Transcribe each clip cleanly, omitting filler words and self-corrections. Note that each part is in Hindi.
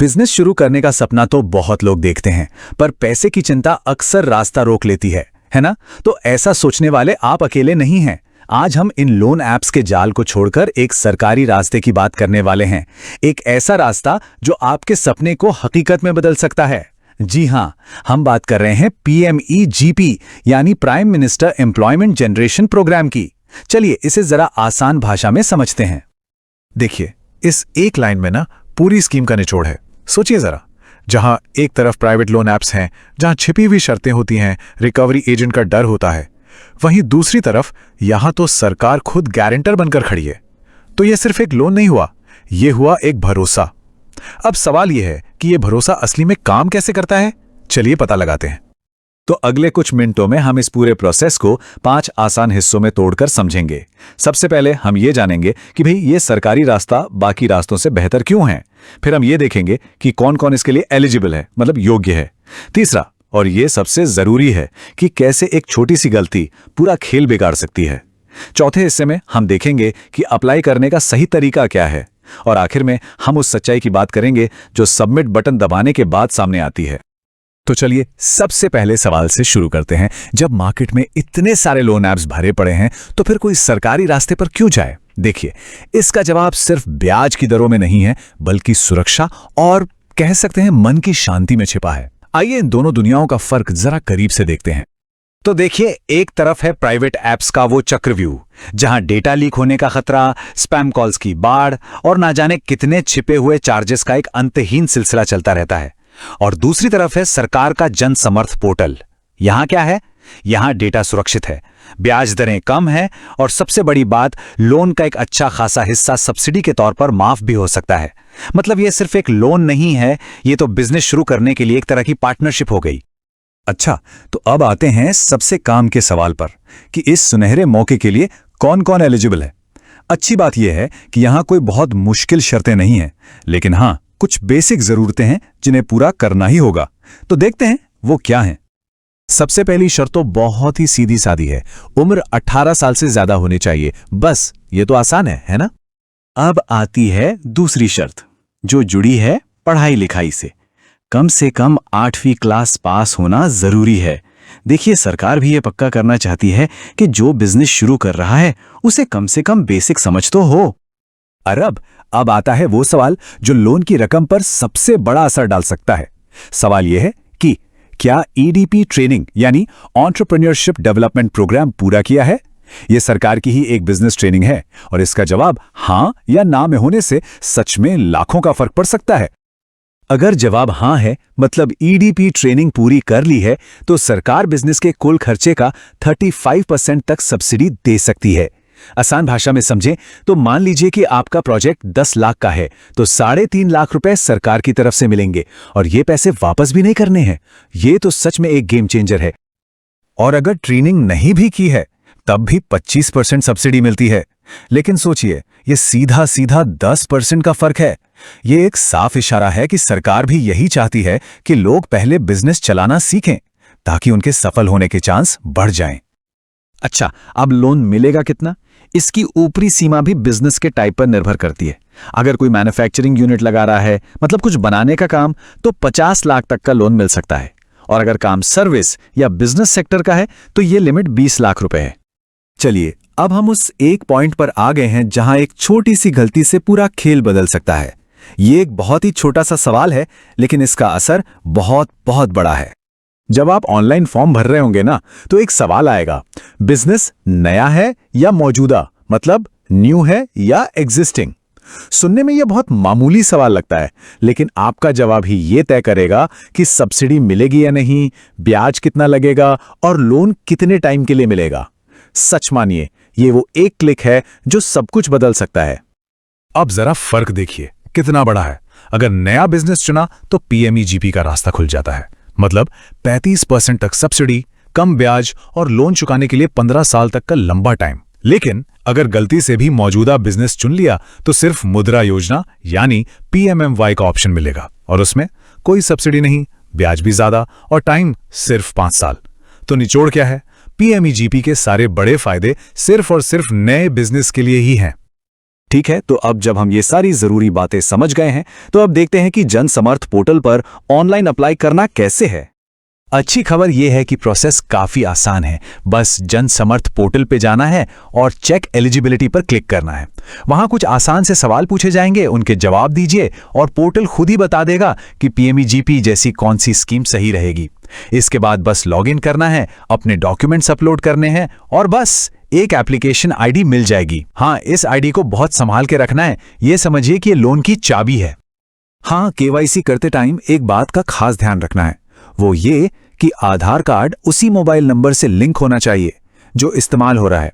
बिजनेस शुरू करने का सपना तो बहुत लोग देखते हैं, पर पैसे की चिंता अक्सर रास्ता रोक लेती है ना? तो ऐसा सोचने वाले आप अकेले नहीं हैं। आज हम इन लोन ऐप्स के जाल को छोड़कर एक सरकारी रास्ते की बात करने वाले हैं। एक ऐसा रास्ता जो आपके सपने को हकीकत में बदल सकता है। जी हां, हम बात कर रहे हैं PMEGP यानी prime minister employment generation programme की। चलिए इसे जरा आसान भाषा में समझते हैं। देखिए, इस एक लाइन में ना पूरी स्कीम का निचोड़ है। सोचिए जरा, जहां एक तरफ प्राइवेट लोन ऐप्स हैं, जहां छिपी हुई शर्तें होती हैं, रिकवरी एजेंट का डर होता है, वहीं दूसरी तरफ यहां तो सरकार खुद गारंटर बनकर खड़ी है। तो यह सिर्फ एक लोन नहीं हुआ, यह हुआ एक भरोसा। अब सवाल यह है कि यह भरोसा असली में काम कैसे करता है। चलिए पता लगाते हैं। तो अगले कुछ मिनटों में हम इस पूरे प्रोसेस को 5 आसान हिस्सों में तोड़कर समझेंगे। सबसे पहले हम ये जानेंगे कि भाई ये सरकारी रास्ता बाकी रास्तों से बेहतर क्यों है। फिर हम ये देखेंगे कि कौन कौन इसके लिए एलिजिबल है, मतलब योग्य है। तीसरा, और ये सबसे जरूरी है, कि कैसे एक छोटी सी गलती पूरा खेल बिगाड़ सकती है। चौथे हिस्से में हम देखेंगे कि अप्लाई करने का सही तरीका क्या है। और आखिर में हम उस सच्चाई की बात करेंगे जो सबमिट बटन दबाने के बाद सामने आती है। तो चलिए सबसे पहले सवाल से शुरू करते हैं। जब मार्केट में इतने सारे लोन ऐप्स भरे पड़े हैं, तो फिर कोई सरकारी रास्ते पर क्यों जाए? देखिए, इसका जवाब सिर्फ ब्याज की दरों में नहीं है, बल्कि सुरक्षा और कह सकते हैं मन की शांति में छिपा है। आइए इन दोनों दुनियाओं का फर्क जरा करीब से देखते हैं। तो देखिए, एक तरफ है प्राइवेट ऐप्स का वो चक्रव्यूह, जहां डेटा लीक होने का खतरा, स्पैम कॉल्स की बाढ़ और ना जाने कितने छिपे हुए चार्जेस का एक अंतहीन सिलसिला चलता रहता है। और दूसरी तरफ है सरकार का जन समर्थ पोर्टल। यहां क्या है? यहां डेटा सुरक्षित है, ब्याज दरें कम है और सबसे बड़ी बात, लोन का एक अच्छा खासा हिस्सा सब्सिडी के तौर पर माफ भी हो सकता है। मतलब यह सिर्फ एक लोन नहीं है, यह तो बिजनेस शुरू करने के लिए एक तरह की पार्टनरशिप हो गई। अच्छा, तो अब आते हैं सबसे काम के सवाल पर कि इस सुनहरे मौके के लिए कौन कौन एलिजिबल है। अच्छी बात यह है कि यहां कोई बहुत मुश्किल शर्तें नहीं हैं, लेकिन हां, कुछ बेसिक जरूरतें हैं जिन्हें पूरा करना ही होगा। तो देखते हैं वो क्या हैं। सबसे पहली शर्त तो बहुत ही सीधी सादी है। उम्र 18 साल से ज्यादा होनी चाहिए। बस, ये तो आसान है ना? अब आती है दूसरी शर्त, जो जुड़ी है पढ़ाई लिखाई से कम 8वीं क्लास पास होना जरूरी है। देखिए, सरकार भी ये पक्का करना चाहती है कि जो बिजनेस शुरू कर रहा है उसे कम से कम बेसिक समझ तो हो। अब आता है वो सवाल जो लोन की रकम पर सबसे बड़ा असर डाल सकता है। सवाल यह है कि क्या EDP ट्रेनिंग यानी एंटरप्रेन्योरशिप डेवलपमेंट प्रोग्राम पूरा किया है? यह सरकार की ही एक बिजनेस ट्रेनिंग है और इसका जवाब हां या ना में होने से सच में लाखों का फर्क पड़ सकता है। अगर जवाब हां है, मतलब EDP ट्रेनिंग पूरी कर ली है, तो सरकार बिजनेस के कुल खर्चे का 35% तक सब्सिडी दे सकती है। आसान भाषा में समझें तो मान लीजिए कि आपका प्रोजेक्ट 10 लाख का है, तो 3.5 लाख रुपए सरकार की तरफ से मिलेंगे और ये पैसे वापस भी नहीं करने हैं। ये तो सच में एक गेम चेंजर है। और अगर ट्रेनिंग नहीं भी की है, तब भी 25% सब्सिडी मिलती है। लेकिन सोचिए, ये सीधा सीधा 10% का फर्क है। ये एक साफ इशारा है कि सरकार भी यही चाहती है कि लोग पहले बिजनेस चलाना सीखें, ताकि उनके सफल होने के चांस बढ़ जाएं। अच्छा, अब लोन मिलेगा कितना? इसकी ऊपरी सीमा भी बिजनेस के टाइप पर निर्भर करती है। अगर कोई मैन्युफैक्चरिंग यूनिट लगा रहा है, मतलब कुछ बनाने का काम, तो 50 लाख तक का लोन मिल सकता है। और अगर काम सर्विस या बिजनेस सेक्टर का है, तो यह लिमिट 20 लाख रुपए है। चलिए, अब हम उस एक पॉइंट पर आ गए हैं जहां एक छोटी सी गलती से पूरा खेल बदल सकता है। ये एक बहुत ही छोटा सा सवाल है, लेकिन इसका असर बहुत बहुत बड़ा है। जब आप ऑनलाइन फॉर्म भर रहे होंगे ना, तो एक सवाल आएगा, बिजनेस नया है या मौजूदा, मतलब न्यू है या एग्जिस्टिंग। सुनने में यह बहुत मामूली सवाल लगता है, लेकिन आपका जवाब ही ये तय करेगा कि सब्सिडी मिलेगी या नहीं, ब्याज कितना लगेगा और लोन कितने टाइम के लिए मिलेगा। सच मानिए, ये वो एक क्लिक है जो सब कुछ बदल सकता है। अब जरा फर्क देखिए कितना बड़ा है। अगर नया बिजनेस चुना तो PMEGP का रास्ता खुल जाता है, मतलब 35% तक सब्सिडी, कम ब्याज और लोन चुकाने के लिए 15 साल तक का लंबा टाइम। लेकिन अगर गलती से भी मौजूदा बिजनेस चुन लिया तो सिर्फ मुद्रा योजना यानी PMMY का ऑप्शन मिलेगा और उसमें कोई सब्सिडी नहीं, ब्याज भी ज्यादा और टाइम सिर्फ 5 साल। तो निचोड़ क्या है? PMEGP के सारे बड़े फायदे सिर्फ और सिर्फ नए बिजनेस के लिए ही हैं। ठीक है, तो अब जब हम ये सारी जरूरी बातें समझ गए हैं, तो अब देखते हैं कि जन समर्थ पोर्टल पर ऑनलाइन अप्लाई करना कैसे है। अच्छी खबर यह है कि प्रोसेस काफी आसान है। बस जन समर्थ पोर्टल पे जाना है और चेक एलिजिबिलिटी पर क्लिक करना है। वहां कुछ आसान से सवाल पूछे जाएंगे, उनके जवाब दीजिए और पोर्टल खुद ही बता देगा कि पीएमईजीपी जैसी कौन सी स्कीम सही रहेगी। इसके बाद बस लॉगिन करना है, अपने डॉक्यूमेंट्स अपलोड करने हैं और बस एक एप्लीकेशन आईडी मिल जाएगी। हाँ, इस आईडी को बहुत संभाल के रखना है। ये समझिए कि ये लोन की चाबी है। हाँ, केवाईसी करते टाइम एक बात का खास ध्यान रखना है, वो ये कि आधार कार्ड उसी मोबाइल नंबर से लिंक होना चाहिए जो इस्तेमाल हो रहा है।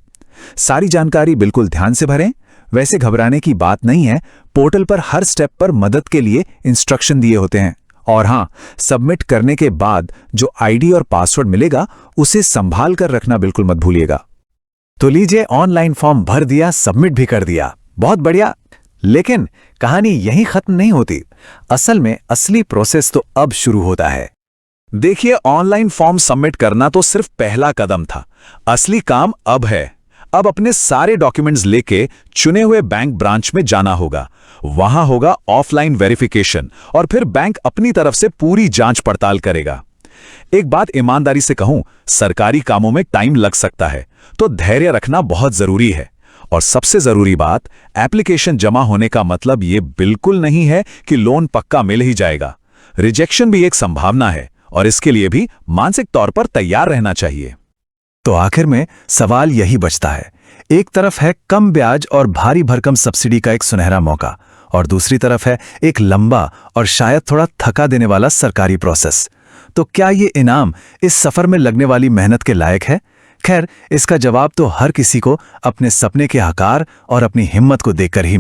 सारी जानकारी बिल्कुल ध्यान से भरें। वैसे घबराने की बात नहीं है, पोर्टल पर हर स्टेप पर मदद के लिए इंस्ट्रक्शन दिए होते हैं। और हाँ, सबमिट करने के बाद जो आईडी और पासवर्ड मिलेगा उसे संभाल कर रखना बिल्कुल मत भूलिएगा। तो लीजिए, ऑनलाइन फॉर्म भर दिया, सबमिट भी कर दिया, बहुत बढ़िया। लेकिन कहानी यहीं खत्म नहीं होती। असल में असली प्रोसेस तो अब शुरू होता है। देखिए, ऑनलाइन फॉर्म सबमिट करना तो सिर्फ पहला कदम था। असली काम अब है। अब अपने सारे डॉक्यूमेंट्स लेके चुने हुए बैंक ब्रांच में जाना होगा। वहां होगा ऑफलाइन वेरिफिकेशन और फिर बैंक अपनी तरफ से पूरी जांच पड़ताल करेगा। एक बात ईमानदारी से कहूं, सरकारी कामों में टाइम लग सकता है, तो धैर्य रखना बहुत जरूरी है। और सबसे जरूरी बात, एप्लीकेशन जमा होने का मतलब ये बिल्कुल नहीं है कि लोन पक्का मिल ही जाएगा। रिजेक्शन भी एक संभावना है और इसके लिए भी मानसिक तौर पर तैयार रहना चाहिए। तो आखिर में सवाल यही बचता है, एक तरफ है कम ब्याज और भारी भरकम सब्सिडी का एक सुनहरा मौका, और दूसरी तरफ है एक लंबा और शायद थोड़ा थका देने वाला सरकारी प्रोसेस। तो क्या ये इनाम इस सफर में लगने वाली मेहनत के लायक है? खैर, इसका जवाब तो हर किसी को अपने सपने के आकार और अपनी हिम्मत को देखकर ही